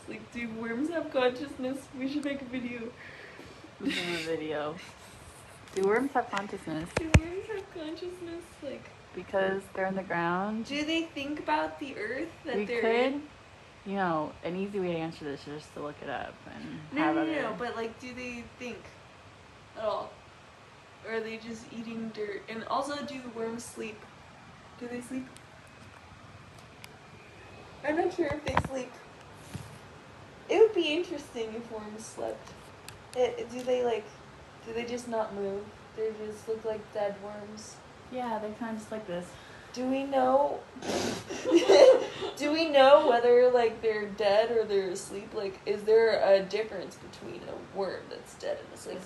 Like, do worms have consciousness? We should make a video. Do a video. Do worms have consciousness? Do worms have consciousness? Like, because they're in the ground. Do they think about the earth that we they're could, in? You know, an easy way to answer this is just to look it up and No, but like, do they think at all? Or are they just eating dirt? And also, do worms sleep? Do they sleep? I'm not sure if they sleep. It would be interesting if worms slept. Do they just not move? They just look like dead worms? Yeah, they're kind of just like this. Do we know? Do we know whether like they're dead or they're asleep? Like, is there a difference between a worm that's dead and asleep?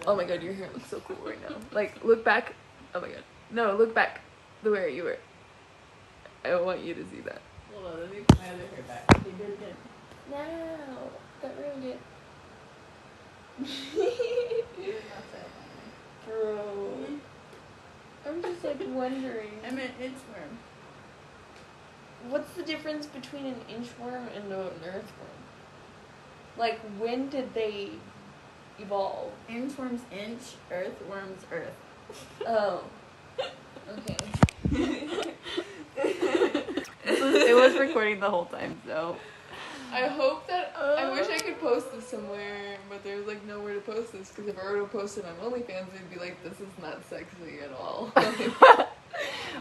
Oh my god, your hair looks so cool right now. Like, look back. Oh my god. No, look back the way you were. I want you to see that. Hold on, let me put my other hair back. You did good. No, that ruined it. Bro. I'm just like wondering. I meant inchworm. What's the difference between an inchworm and an earthworm? Like, when did they evolve? Inchworms inch, earthworms earth. Oh. Okay. It was recording the whole time, so. I hope that I wish I could post this somewhere, but there's like nowhere to post this because if I were to post it on OnlyFans, it'd be like, this is not sexy at all.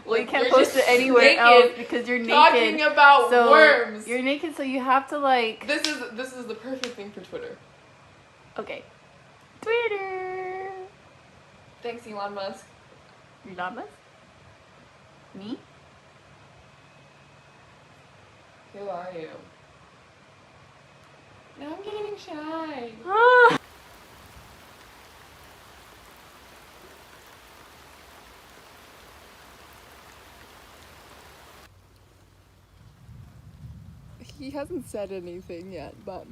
Well, you can't post it anywhere else because you're naked. Talking about worms. You're naked, so you have to like. This is the perfect thing for Twitter. Okay. Twitter. Thanks, Elon Musk. Elon Musk? Me? Who are you? Now I'm getting shy. He hasn't said anything yet, but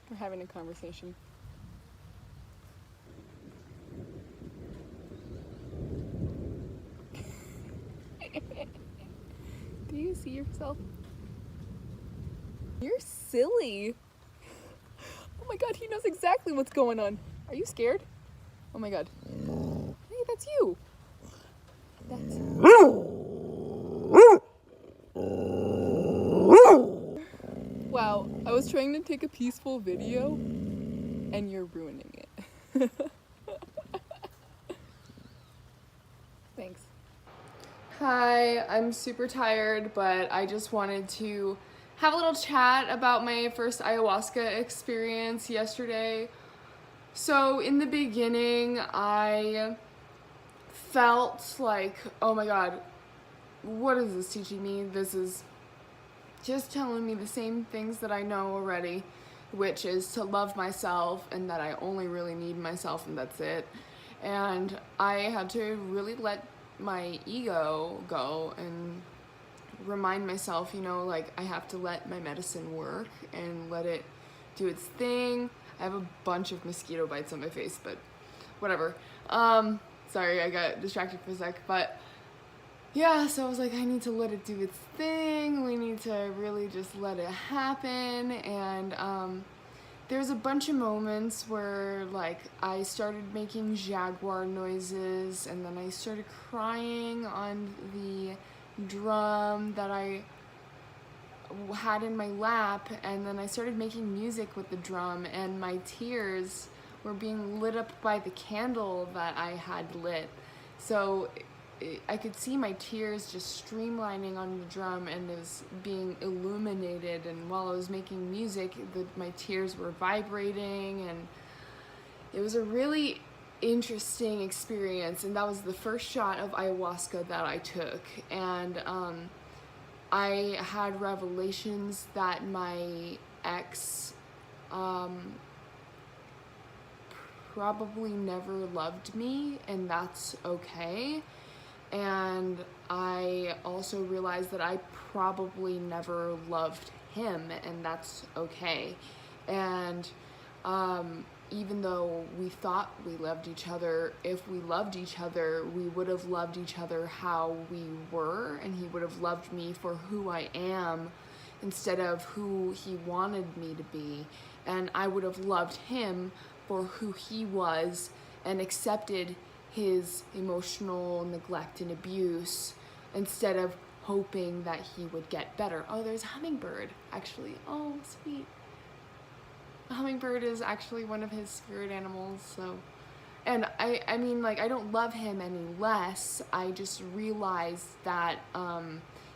we're having a conversation. Do you see yourself? You're silly. Oh my god, he knows exactly what's going on. Are you scared? Oh my god. Hey, that's you. Wow, I was trying to take a peaceful video and you're ruining it. Thanks. Hi, I'm super tired, but I just wanted to have a little chat about my first ayahuasca experience yesterday. So in the beginning, I felt like, oh my god, what is this teaching me? This is just telling me the same things that I know already, which is to love myself and that I only really need myself and that's it. And I had to really let my ego go and remind myself, you know, like I have to let my medicine work and let it do its thing. I have a bunch of mosquito bites on my face, but whatever. Sorry, I got distracted for a sec, but yeah, so I was like, I need to let it do its thing. We need to really just let it happen. And there's a bunch of moments where like I started making jaguar noises and then I started crying on the drum that I had in my lap, and then I started making music with the drum and my tears were being lit up by the candle that I had lit. So I could see my tears just streamlining on the drum and it was being illuminated, and while I was making music, my tears were vibrating, and it was a really interesting experience. And that was the first shot of ayahuasca that I took, and I had revelations that my ex probably never loved me, and that's okay. And I also realized that I probably never loved him, and that's okay. And even though we thought we loved each other, if we loved each other, we would have loved each other how we were, and he would have loved me for who I am instead of who he wanted me to be. And I would have loved him for who he was and accepted his emotional neglect and abuse instead of hoping that he would get better. Oh, there's a hummingbird, actually. Oh, sweet. A hummingbird is actually one of his spirit animals, so. And I mean, like, I don't love him any less. I just realized that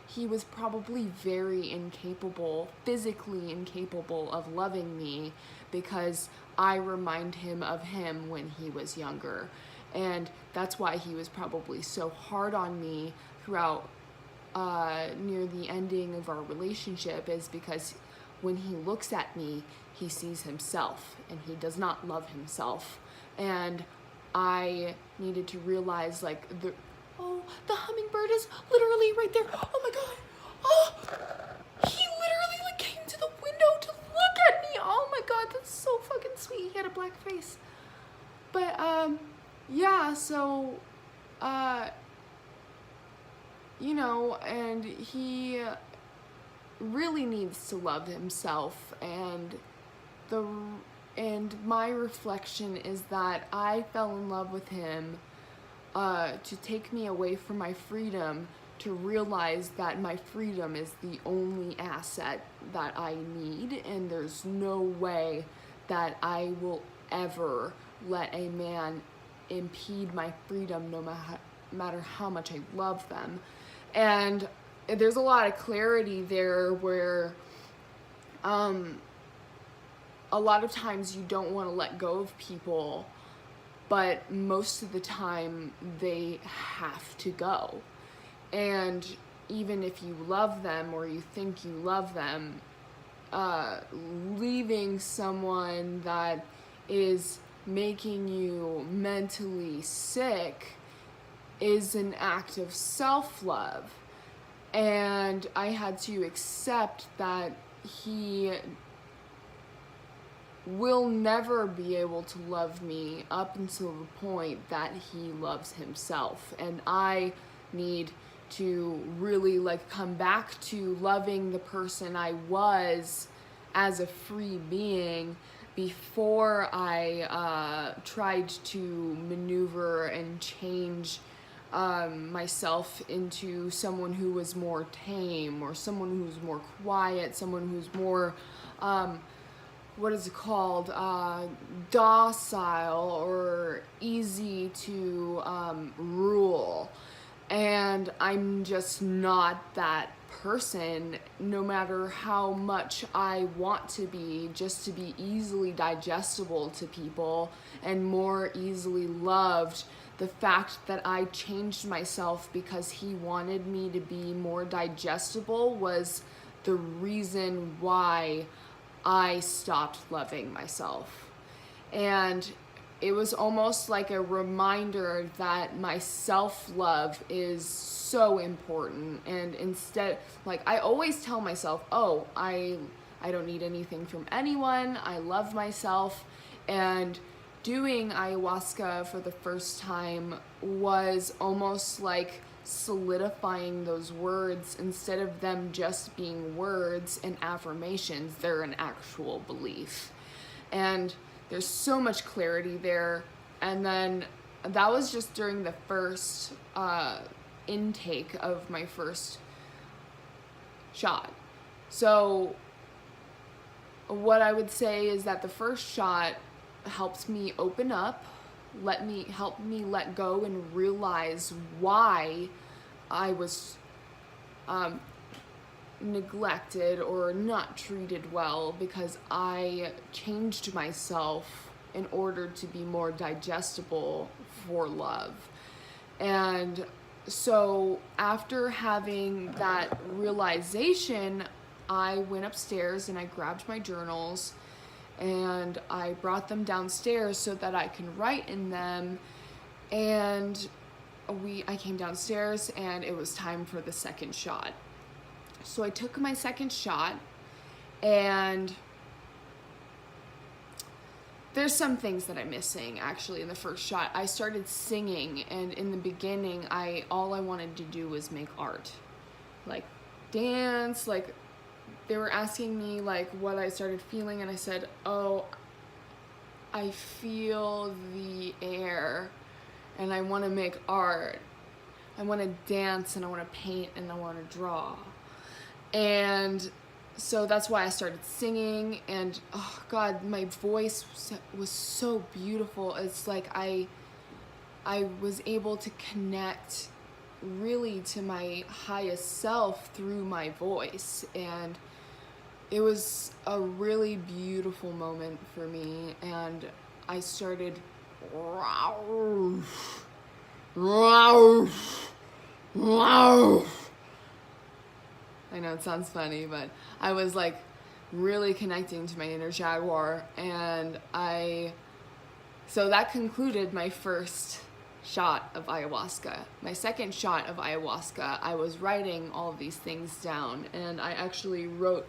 he was probably very incapable, physically incapable of loving me because I remind him of him when he was younger. And that's why he was probably so hard on me throughout near the ending of our relationship, is because when he looks at me, he sees himself and he does not love himself. And I needed to realize, like, the hummingbird is literally right there. Oh my god. Oh, he literally like came to the window to look at me. Oh my god, that's so fucking sweet. He had a black face. But yeah, so you know, and he really needs to love himself, and my reflection is that I fell in love with him to take me away from my freedom, to realize that my freedom is the only asset that I need, and there's no way that I will ever let a man impede my freedom, no matter how much I love them. And there's a lot of clarity there where a lot of times you don't want to let go of people, but most of the time they have to go. And even if you love them or you think you love them, leaving someone that is making you mentally sick is an act of self-love. And I had to accept that he will never be able to love me up until the point that he loves himself. And I need to really like come back to loving the person I was as a free being before I tried to maneuver and change myself into someone who was more tame, or someone who's more quiet, someone who's more what is it called, docile or easy to rule. And I'm just not that person, no matter how much I want to be, just to be easily digestible to people and more easily loved. The fact that I changed myself because he wanted me to be more digestible was the reason why I stopped loving myself. And it was almost like a reminder that my self-love is so important. And instead, like, I always tell myself, oh, I don't need anything from anyone, I love myself. And doing ayahuasca for the first time was almost like solidifying those words. Instead of them just being words and affirmations, they're an actual belief. And there's so much clarity there. And then that was just during the first intake of my first shot. So what I would say is that the first shot helped me open up, help me let go and realize why I was neglected or not treated well, because I changed myself in order to be more digestible for love. And so after having that realization, I went upstairs and I grabbed my journals and I brought them downstairs so that I can write in them. And I came downstairs and it was time for the second shot. So I took my second shot, and there's some things that I'm missing actually in the first shot. I started singing, and in the beginning, all I wanted to do was make art, like dance. Like they were asking me like what I started feeling, and I said, "Oh, I feel the air, and I want to make art. I want to dance, and I want to paint, and I want to draw." And so that's why I started singing, and oh God, my voice was so beautiful. It's like I was able to connect really to my highest self through my voice, and it was a really beautiful moment for me. And I started I know it sounds funny, but I was like really connecting to my inner jaguar, and so that concluded my first shot of ayahuasca. My second shot of ayahuasca, I was writing all of these things down, and I actually wrote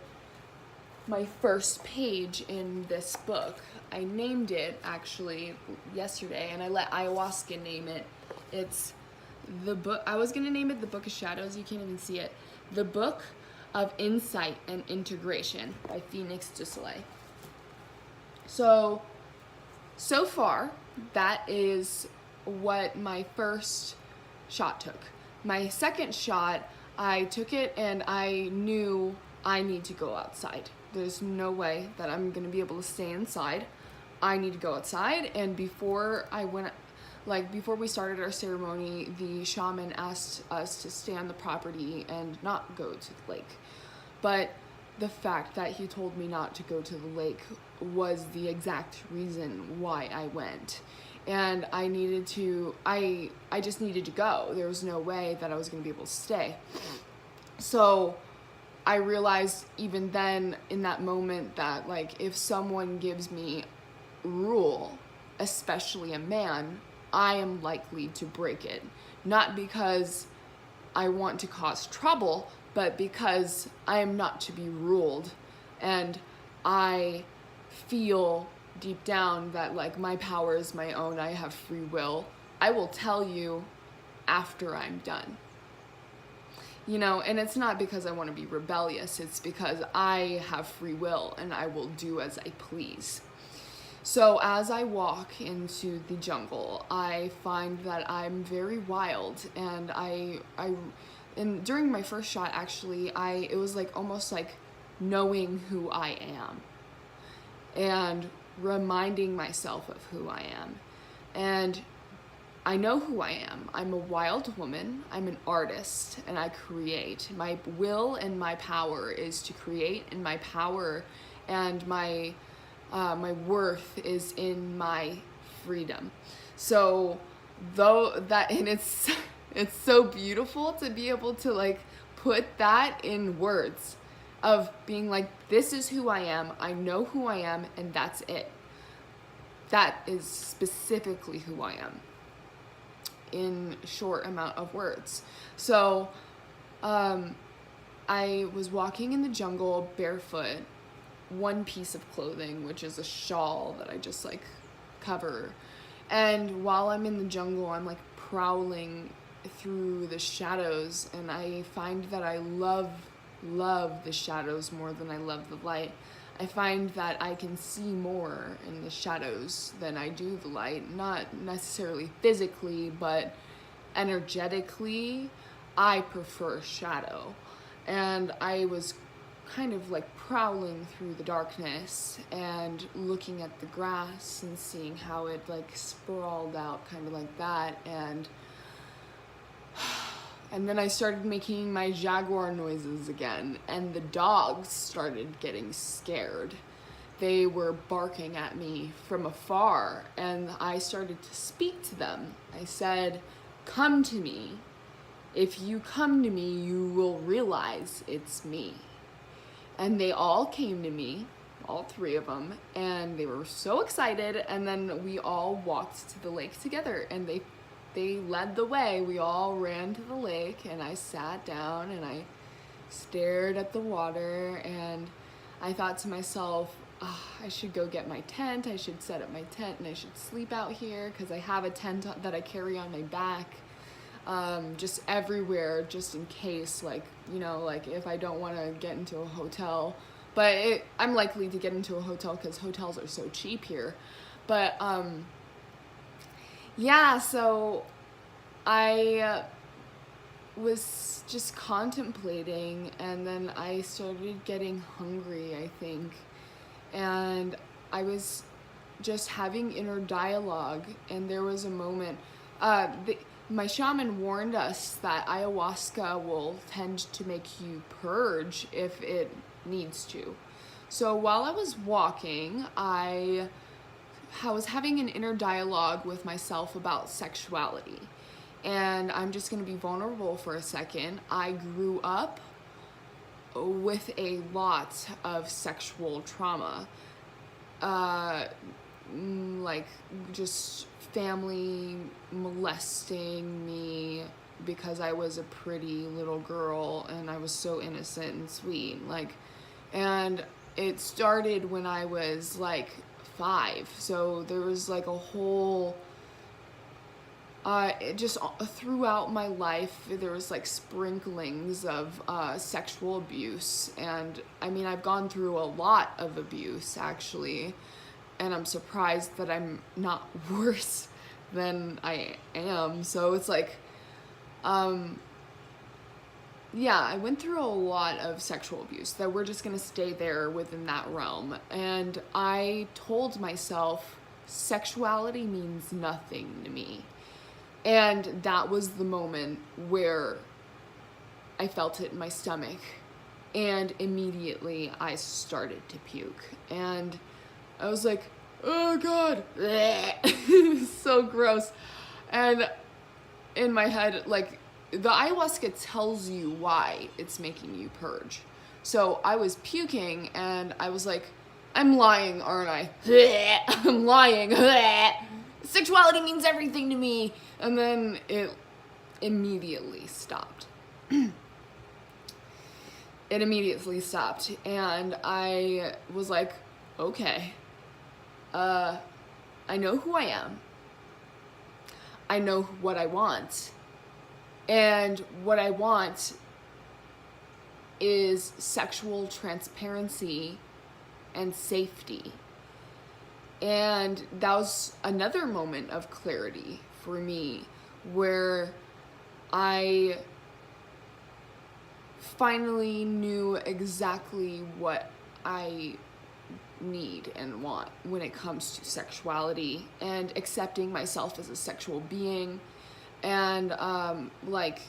my first page in this book. I named it actually yesterday, and I let ayahuasca name it. It's the book, I was gonna name it The Book of Shadows, you can't even see it. The Book of Insight and Integration by Phoenix du Soleil. So far, that is what my first shot took. My second shot, I took it and I knew I need to go outside. There's no way that I'm gonna be able to stay inside. I need to go outside, and before we started our ceremony, the shaman asked us to stay on the property and not go to the lake. But the fact that he told me not to go to the lake was the exact reason why I went. And I just needed to go. There was no way that I was gonna be able to stay. So I realized even then in that moment that like if someone gives me rule, especially a man, I am likely to break it. Not because I want to cause trouble, but because I am not to be ruled. And I feel deep down that like my power is my own, I have free will. I will tell you after I'm done. You know, and it's not because I want to be rebellious, it's because I have free will and I will do as I please. So as I walk into the jungle, I find that I'm very wild, and and during my first shot actually, it was like almost like knowing who I am and reminding myself of who I am. And I know who I am. I'm a wild woman, I'm an artist, and I create. My will and my power is to create, and my power and my worth is in my freedom. So and it's so beautiful to be able to like put that in words of being like, this is who I am, I know who I am, and that's it. That is specifically who I am in short amount of words. So I was walking in the jungle barefoot, one piece of clothing, which is a shawl that I just like cover. And while I'm in the jungle, I'm like prowling through the shadows, and I find that I love the shadows more than I love the light. I find that I can see more in the shadows than I do the light, not necessarily physically, but energetically, I prefer shadow. And I was kind of like prowling through the darkness and looking at the grass and seeing how it like sprawled out kind of like that, and then I started making my jaguar noises again, and the dogs started getting scared. They were barking at me from afar, and I started to speak to them. I said, "Come to me. If you come to me, you will realize it's me." And they all came to me, all three of them, and they were so excited, and then we all walked to the lake together, and they led the way. We all ran to the lake, and I sat down and I stared at the water, and I thought to myself, I should go get my tent. I should set up my tent and I should sleep out here because I have a tent that I carry on my back, just everywhere, just in case, like, you know, like if I don't want to get into a hotel. But I'm likely to get into a hotel because hotels are so cheap here. But yeah, so I was just contemplating, and then I started getting hungry, I think. And I was just having inner dialogue, and there was a moment. My shaman warned us that ayahuasca will tend to make you purge if it needs to. So while I was walking, I was having an inner dialogue with myself about sexuality. And I'm just going to be vulnerable for a second. I grew up with a lot of sexual trauma. Like just family molesting me because I was a pretty little girl and I was so innocent and sweet. And it started when I was like 5. So there was like a whole, just throughout my life, there was like sprinklings of sexual abuse. And I mean, I've gone through a lot of abuse actually, and I'm surprised that I'm not worse than I am. So it's like, yeah, I went through a lot of sexual abuse that we're just gonna stay there within that realm. And I told myself sexuality means nothing to me. And that was the moment where I felt it in my stomach. And immediately I started to puke. And I was like, oh God, so gross. And in my head, like, the ayahuasca tells you why it's making you purge. So I was puking and I was like, I'm lying, aren't I? I'm lying. Sexuality means everything to me. And then it immediately stopped. It immediately stopped. And I was like, okay, I know who I am. I know what I want. And what I want is sexual transparency and safety. And that was another moment of clarity for me, where I finally knew exactly what I need and want when it comes to sexuality and accepting myself as a sexual being. And like,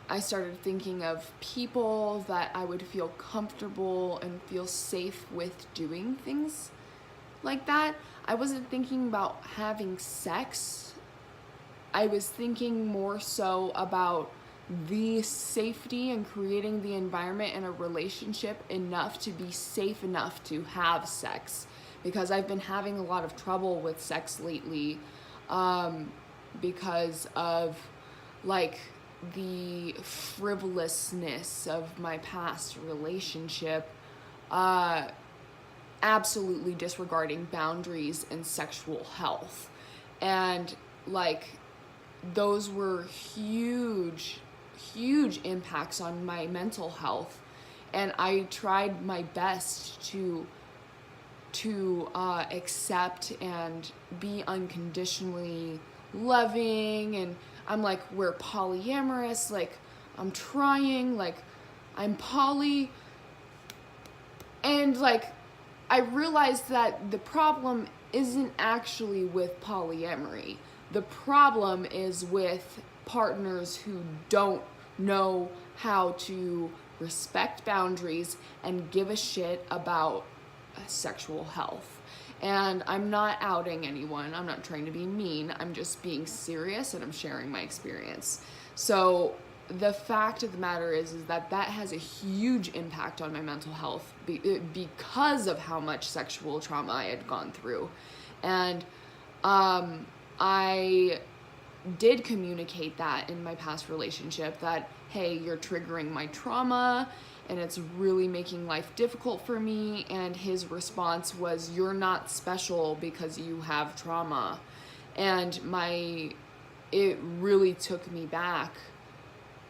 I started thinking of people that I would feel comfortable and feel safe with doing things like that. I wasn't thinking about having sex. I was thinking more so about the safety and creating the environment in a relationship enough to be safe enough to have sex. Because I've been having a lot of trouble with sex lately, because of like the frivolousness of my past relationship, absolutely disregarding boundaries and sexual health. And like, those were huge impacts on my mental health. And I tried my best to accept and be unconditionally loving. And I'm like, we're polyamorous, like I'm trying, like I'm poly. And like, I realized that the problem isn't actually with polyamory. The problem is with partners who don't know how to respect boundaries and give a shit about sexual health. And I'm not outing anyone. I'm not trying to be mean. I'm just being serious and I'm sharing my experience. So the fact of the matter is that has a huge impact on my mental health because of how much sexual trauma I had gone through. And I did communicate that in my past relationship, that, hey, you're triggering my trauma and it's really making life difficult for me. And his response was, "You're not special because you have trauma." And it really took me back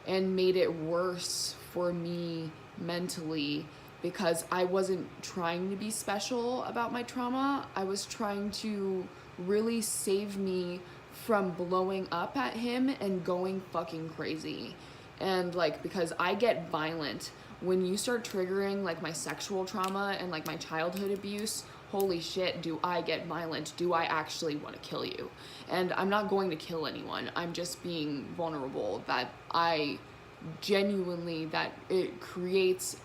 and made it worse for me mentally, because I wasn't trying to be special about my trauma. I was trying to really save me from blowing up at him and going fucking crazy. And like, because I get violent when you start triggering like my sexual trauma and like my childhood abuse. Holy shit, do I get violent? Do I actually want to kill you? And I'm not going to kill anyone. I'm just being vulnerable, that I genuinely, that it creates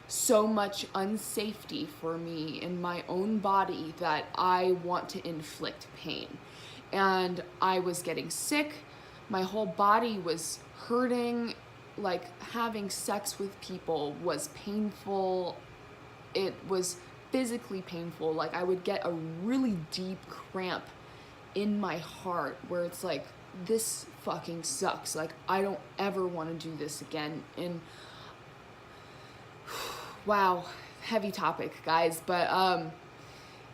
so much unsafety for me in my own body that I want to inflict pain. And I was getting sick. My whole body was hurting. Like, having sex with people was painful. It was physically painful. Like, I would get a really deep cramp in my heart where it's like, this fucking sucks. Like, I don't ever want to do this again. And wow, heavy topic, guys. But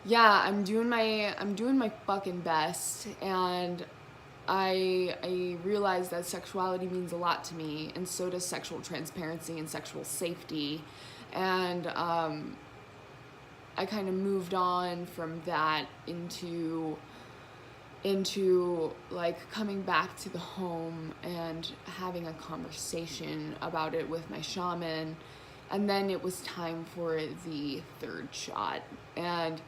yeah, I'm doing my fucking best, and I realize that sexuality means a lot to me, and so does sexual transparency and sexual safety. And I kind of moved on from that into like coming back to the home and having a conversation about it with my shaman. And then it was time for the third shot. And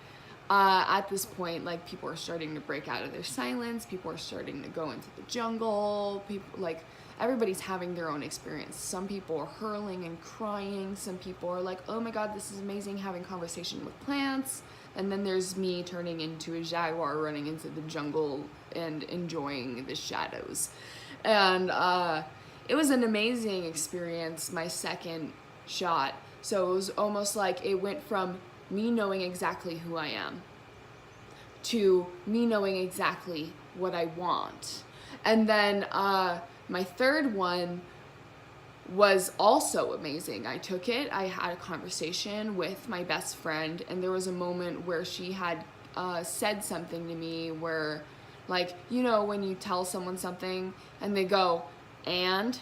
at this point, like, people are starting to break out of their silence. People are starting to go into the jungle. People, like, everybody's having their own experience. Some people are hurling and crying. Some people are like, oh my God, this is amazing, having conversation with plants. And then there's me turning into a jaguar, running into the jungle and enjoying the shadows. And it was an amazing experience, my second shot. So it was almost like it went from me knowing exactly who I am to me knowing exactly what I want. And then my third one was also amazing. I took it, I had a conversation with my best friend, and there was a moment where she had said something to me where, like, you know, when you tell someone something and they go, and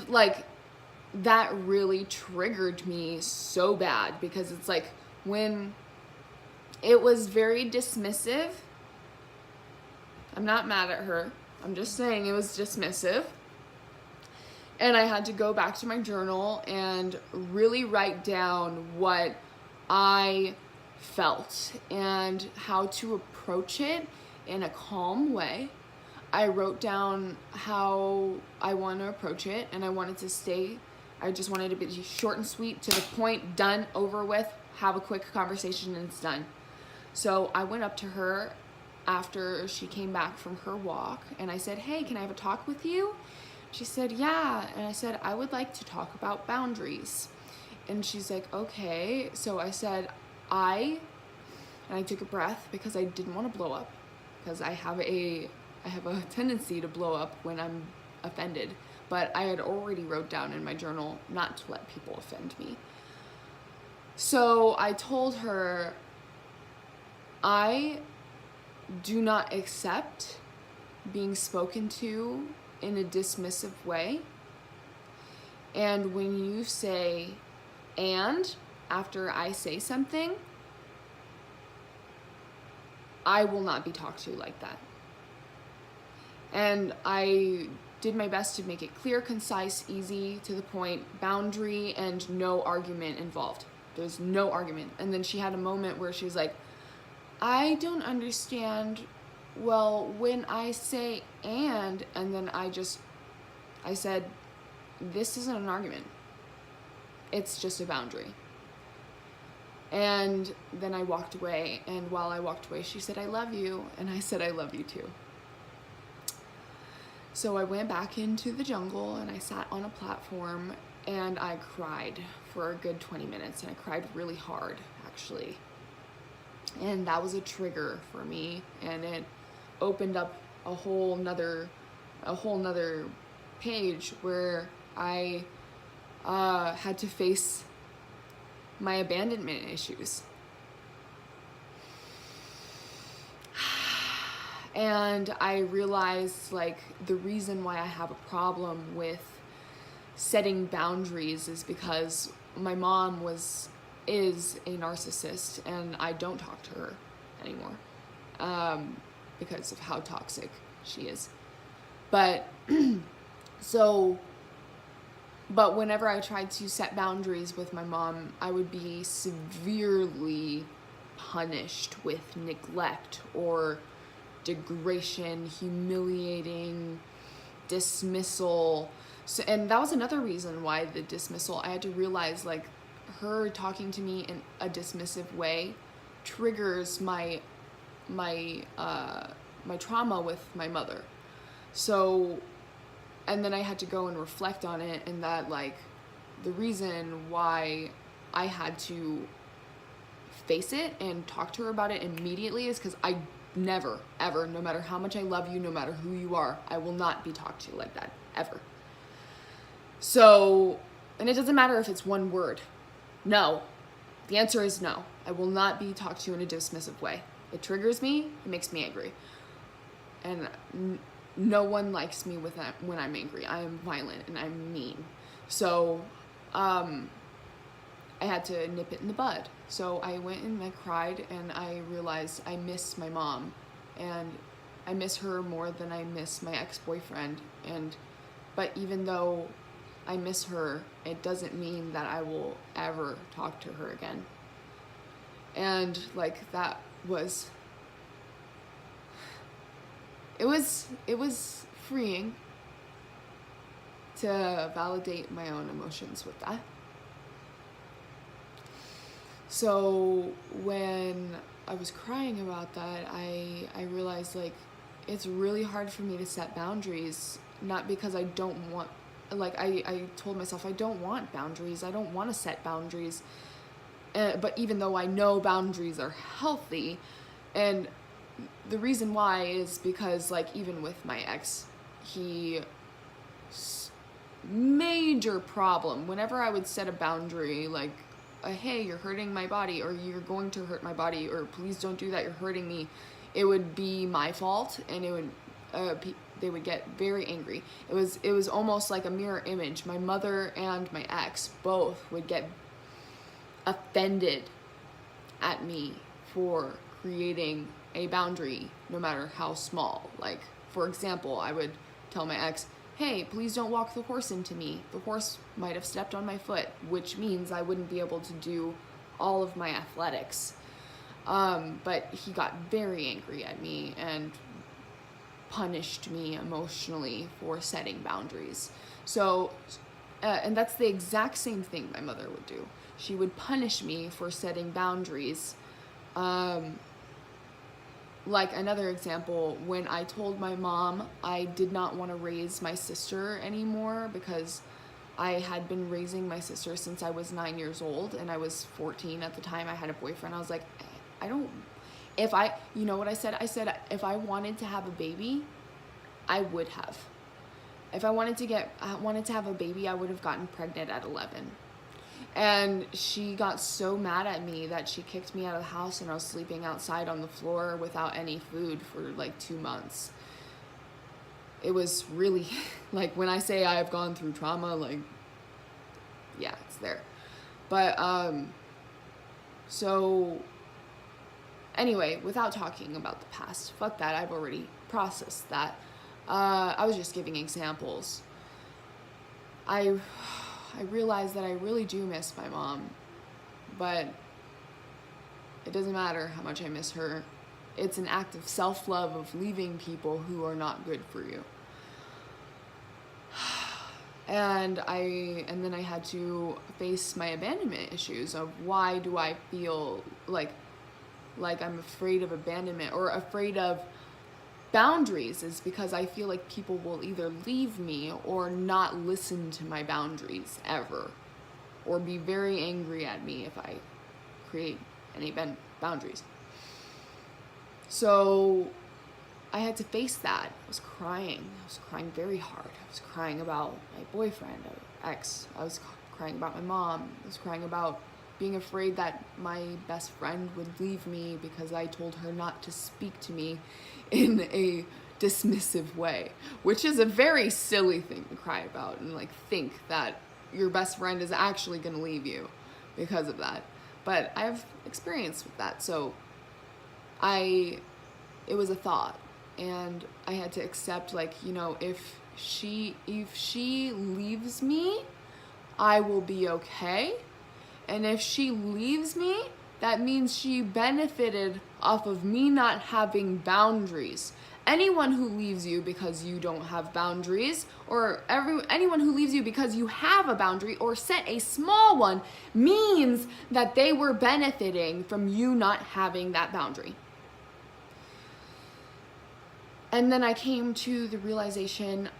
like, that really triggered me so bad, because it's like, when it was very dismissive. I'm not mad at her. I'm just saying it was dismissive. And I had to go back to my journal and really write down what I felt and how to approach it in a calm way. I wrote down how I want to approach it, and I just wanted to be short and sweet, to the point, done, over with, have a quick conversation, and it's done. So I went up to her after she came back from her walk, and I said, hey, can I have a talk with you? She said, yeah. And I said, I would like to talk about boundaries. And she's like, okay. So I said, and I took a breath, because I didn't want to blow up, because I have a tendency to blow up when I'm offended. But I had already wrote down in my journal not to let people offend me. So I told her, I do not accept being spoken to in a dismissive way. And when you say, and, after I say something, I will not be talked to like that. And I did my best to make it clear, concise, easy, to the point, boundary, and no argument involved. There's no argument. And then she had a moment where she was like, I don't understand, well, when I say and then I said, this isn't an argument. It's just a boundary. And then I walked away, and while I walked away, she said, I love you. And I said, I love you too. So I went back into the jungle, and I sat on a platform, and I cried for a good 20 minutes, and I cried really hard, actually. And that was a trigger for me, and it opened up a whole nother page where I had to face my abandonment issues. And I realized, like, the reason why I have a problem with setting boundaries is because my mom is a narcissist, and I don't talk to her anymore because of how toxic she is. But but whenever I tried to set boundaries with my mom, I would be severely punished with neglect or degradation, humiliating, dismissal. So, and that was another reason why the dismissal, I had to realize, like, her talking to me in a dismissive way triggers my trauma with my mother. So, and then I had to go and reflect on it, and that, like, the reason why I had to face it and talk to her about it immediately is because I never, ever, no matter how much I love you, no matter who you are, I will not be talked to like that, ever. So, and it doesn't matter if it's one word. No. The answer is no. I will not be talked to in a dismissive way. It triggers me, it makes me angry. And no one likes me with that when I'm angry. I am violent and I'm mean. So, I had to nip it in the bud. So I went and I cried, and I realized I miss my mom, and I miss her more than I miss my ex-boyfriend. But even though I miss her, it doesn't mean that I will ever talk to her again. And, like, that was, it was freeing to validate my own emotions with that. So when I was crying about that, I realized, like, it's really hard for me to set boundaries, not because I don't want, like, I told myself I don't want boundaries, I don't want to set boundaries, but even though I know boundaries are healthy, and the reason why is because, like, even with my ex, major problem, whenever I would set a boundary, like, hey, you're hurting my body, or you're going to hurt my body, or please don't do that, you're hurting me, it would be my fault, and it would they would get very angry. It was almost like a mirror image. My mother and my ex both would get offended at me for creating a boundary, no matter how small. Like, for example, I would tell my ex, hey, please don't walk the horse into me. The horse might have stepped on my foot, which means I wouldn't be able to do all of my athletics. But he got very angry at me and punished me emotionally for setting boundaries. So, and that's the exact same thing my mother would do. She would punish me for setting boundaries. Like, another example, when I told my mom I did not want to raise my sister anymore because I had been raising my sister since I was 9 years old, and I was 14 at the time. I had a boyfriend. I was like, you know what I said? I said, if I wanted to have a baby, I would have. If I wanted to have a baby, I would have gotten pregnant at 11. And she got so mad at me that she kicked me out of the house, and I was sleeping outside on the floor without any food for like 2 months. It was really, like, when I say I have gone through trauma, like, yeah, it's there. But, so, anyway, without talking about the past, fuck that, I've already processed that. I was just giving examples. I realized that I really do miss my mom, but it doesn't matter how much I miss her. It's an act of self-love of leaving people who are not good for you. And then I had to face my abandonment issues of why do I feel like I'm afraid of abandonment or afraid of boundaries, is because I feel like people will either leave me or not listen to my boundaries ever, or be very angry at me if I create any boundaries. So I had to face that. I was crying very hard. I was crying about my boyfriend, or ex. I was crying about my mom. I was crying about being afraid that my best friend would leave me because I told her not to speak to me in a dismissive way, which is a very silly thing to cry about and like think that your best friend is actually going to leave you because of that. But I have experience with that, so it was a thought, and I had to accept, like, you know, if she leaves me, I will be okay. And if she leaves me, that means she benefited off of me not having boundaries. Anyone who leaves you because you don't have boundaries, or anyone who leaves you because you have a boundary or set a small one, means that they were benefiting from you not having that boundary. And then I came to the realization,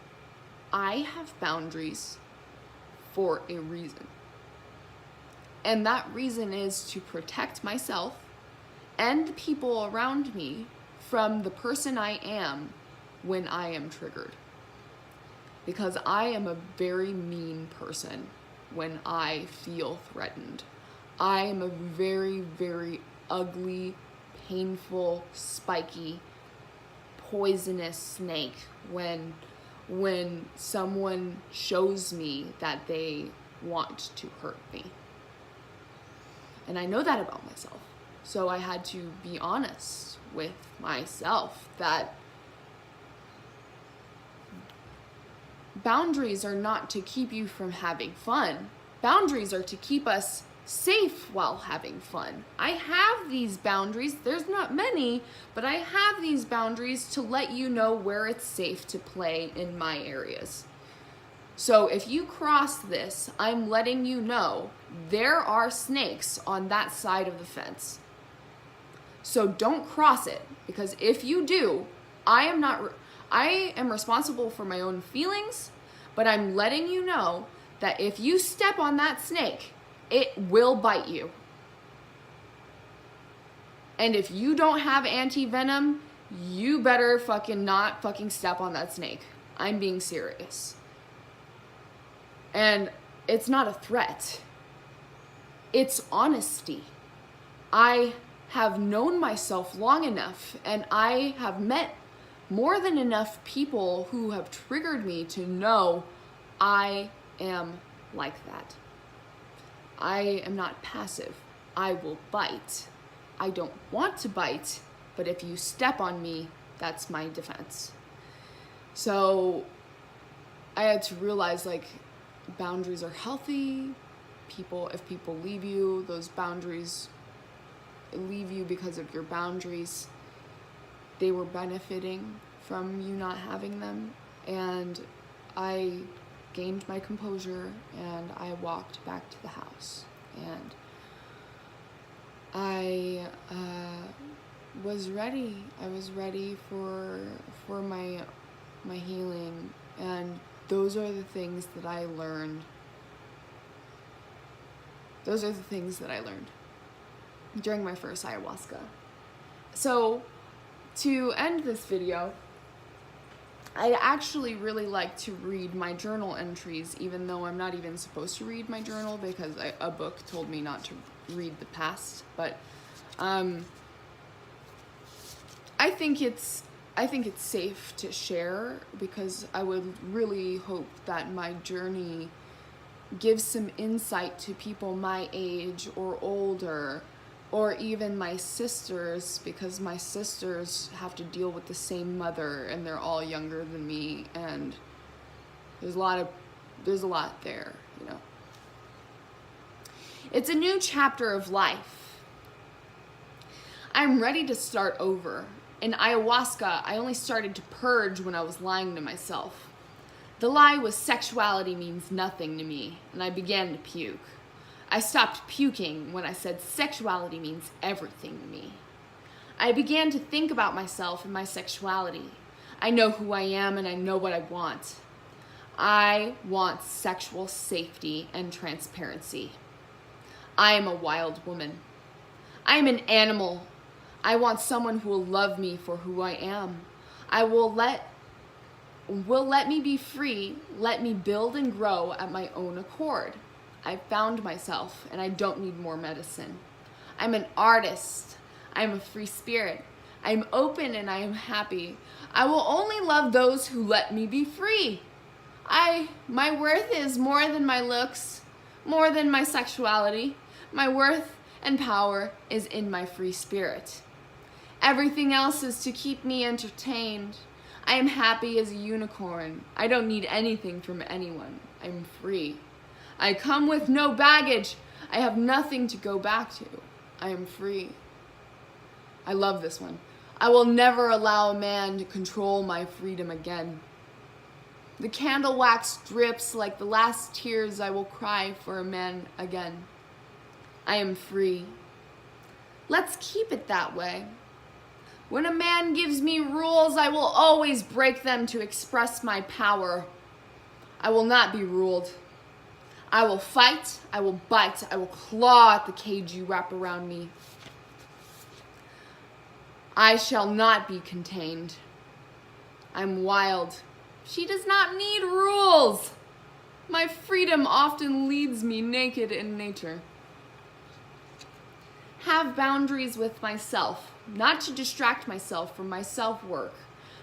I have boundaries for a reason. And that reason is to protect myself and the people around me from the person I am when I am triggered. Because I am a very mean person when I feel threatened. I am a very, very ugly, painful, spiky, poisonous snake when someone shows me that they want to hurt me. And I know that about myself. So I had to be honest with myself that boundaries are not to keep you from having fun. Boundaries are to keep us safe while having fun. I have these boundaries. There's not many, but I have these boundaries to let you know where it's safe to play in my areas. So if you cross this, I'm letting you know there are snakes on that side of the fence. So don't cross it, because if you do, I am responsible for my own feelings, but I'm letting you know that if you step on that snake, it will bite you. And if you don't have anti-venom, you better not step on that snake. I'm being serious. And it's not a threat. It's honesty. I have known myself long enough, and I have met more than enough people who have triggered me to know I am like that. I am not passive. I will bite. I don't want to bite, but if you step on me, that's my defense. So I had to realize, like, boundaries are healthy. If people leave you, those boundaries leave you because of your boundaries. They were benefiting from you not having them. And I gained my composure and I walked back to the house. And I was ready. I was ready for my healing. And those are the things that I learned. Those are the things that I learned during my first ayahuasca. So, to end this video, I'd actually really like to read my journal entries, even though I'm not even supposed to read my journal because a book told me not to read the past. But I think it's safe to share, because I would really hope that my journey gives some insight to people my age or older, or even my sisters, because my sisters have to deal with the same mother and they're all younger than me, and there's a lot there, you know. It's a new chapter of life. I'm ready to start over. In ayahuasca, I only started to purge when I was lying to myself. The lie was sexuality means nothing to me, and I began to puke. I stopped puking when I said sexuality means everything to me. I began to think about myself and my sexuality. I know who I am and I know what I want. I want sexual safety and transparency. I am a wild woman. I am an animal. I want someone who will love me for who I am. Will let me be free, let me build and grow at my own accord. I found myself and I don't need more medicine. I'm an artist. I am a free spirit. I am open and I am happy. I will only love those who let me be free. My worth is more than my looks, more than my sexuality. My worth and power is in my free spirit. Everything else is to keep me entertained. I am happy as a unicorn. I don't need anything from anyone. I'm free. I come with no baggage. I have nothing to go back to. I am free. I love this one. I will never allow a man to control my freedom again. The candle wax drips like the last tears I will cry for a man again. I am free. Let's keep it that way. When a man gives me rules, I will always break them to express my power. I will not be ruled. I will fight, I will bite, I will claw at the cage you wrap around me. I shall not be contained. I'm wild. She does not need rules. My freedom often leads me naked in nature. Have boundaries with myself, not to distract myself from my self-work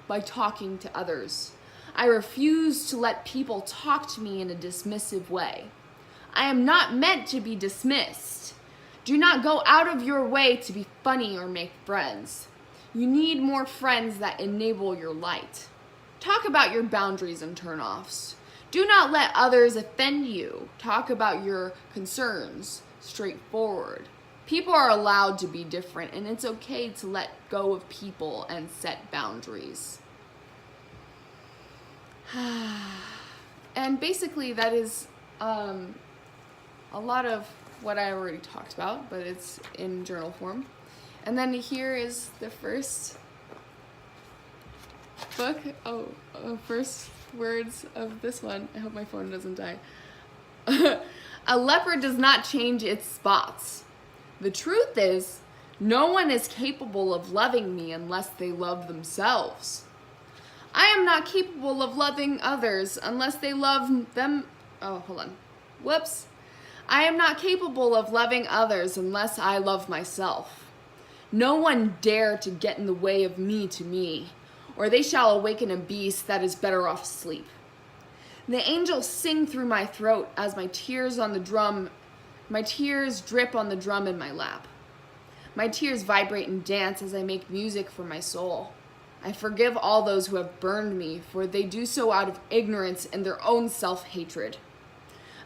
by talking to others. I refuse to let people talk to me in a dismissive way. I am not meant to be dismissed. Do not go out of your way to be funny or make friends. You need more friends that enable your light. Talk about your boundaries and turn-offs. Do not let others offend you. Talk about your concerns straightforward. People are allowed to be different, and it's okay to let go of people and set boundaries. And basically that is a lot of what I already talked about, but it's in journal form. And then here is the first book. First words of this one. I hope my phone doesn't die. A leopard does not change its spots. The truth is, no one is capable of loving me unless they love themselves. I am not capable of loving others unless they love them. Oh, hold on. Whoops. I am not capable of loving others unless I love myself. No one dare to get in the way of me to me, or they shall awaken a beast that is better off asleep. The angels sing through my throat as my tears drip on the drum in my lap. My tears vibrate and dance as I make music for my soul. I forgive all those who have burned me, for they do so out of ignorance and their own self-hatred.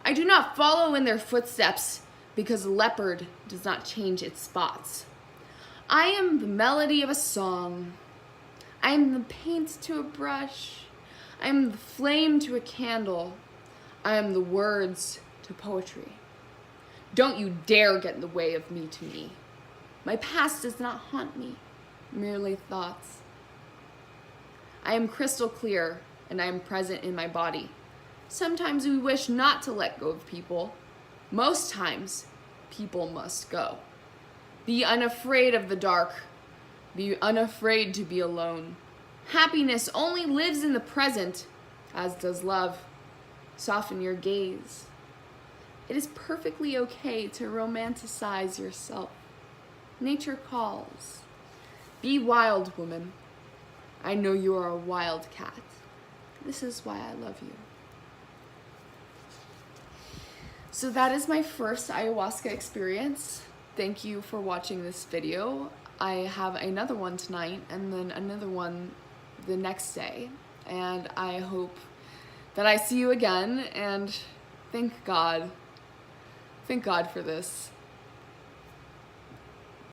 I do not follow in their footsteps because a leopard does not change its spots. I am the melody of a song. I am the paint to a brush. I am the flame to a candle. I am the words to poetry. Don't you dare get in the way of me to me. My past does not haunt me, merely thoughts. I am crystal clear, and I am present in my body. Sometimes we wish not to let go of people. Most times, people must go. Be unafraid of the dark. Be unafraid to be alone. Happiness only lives in the present, as does love. Soften your gaze. It is perfectly okay to romanticize yourself. Nature calls. Be wild, woman. I know you are a wild cat. This is why I love you. So that is my first ayahuasca experience. Thank you for watching this video. I have another one tonight and then another one the next day. And I hope that I see you again, and thank God. Thank God for this.